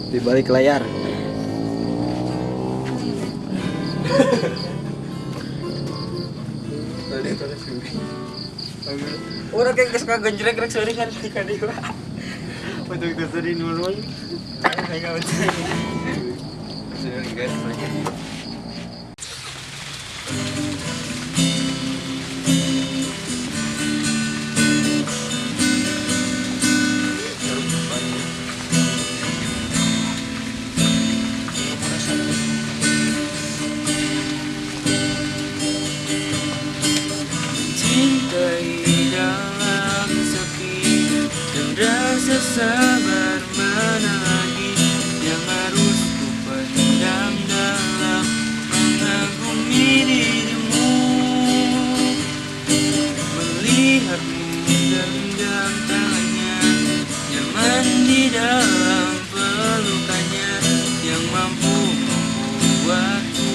di balik layar. Orang kayak kesuka genjreng rek sering kan ketika dia. Untuk terjadi dulu. Kayak enggak betul. Sering guys. Sabar mana lagi yang harus ku pendam dalam mengagumi dirimu, melihatmu genggam tangannya, nyaman di dalam pelukannya yang mampu membuatku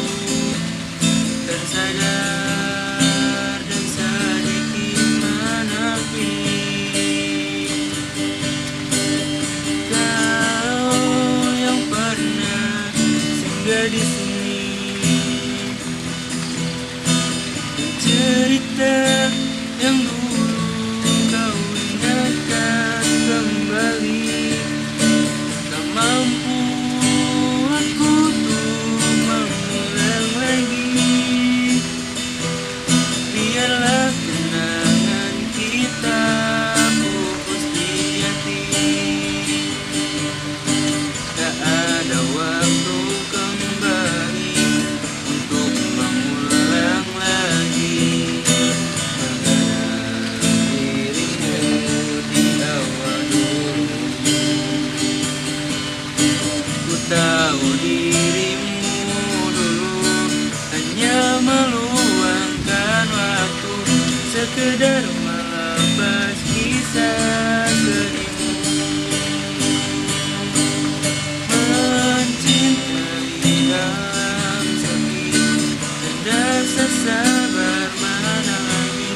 tersadar dan sedikit menepi. Di sini cerita yang dulu kau ingatkan kembali, tak mampu aku untuk mengulang lagi. Biarlah kenangan kita pupus di hati, tak ada waktu tahu dirimu dulu, hanya meluangkan waktu sekedar melepas kisah sedihmu, mencintai dalam sepi dan rasa sabar mana lagi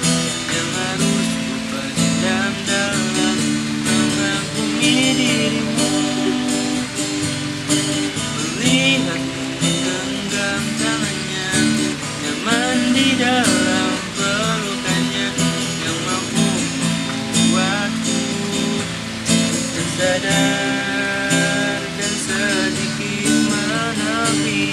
yang harus ku pendam dalam mengagumi dirimu. Lihatmu genggam tangannya, nyaman di dalam pelukannya yang mampu membuatku tersadar dan sedikit menepi.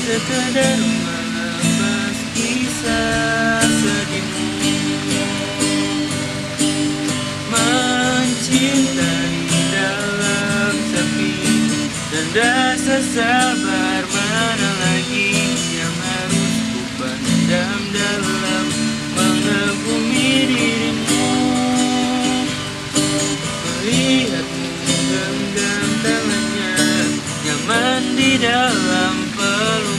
Sekedar melepas kisah sedihmu, mencintai dalam sepi dan rasa sabar mana lagi yang harus ku pendam dalam mengagumi dirimu. Melihatmu genggam tangannya, nyaman di dalam peluk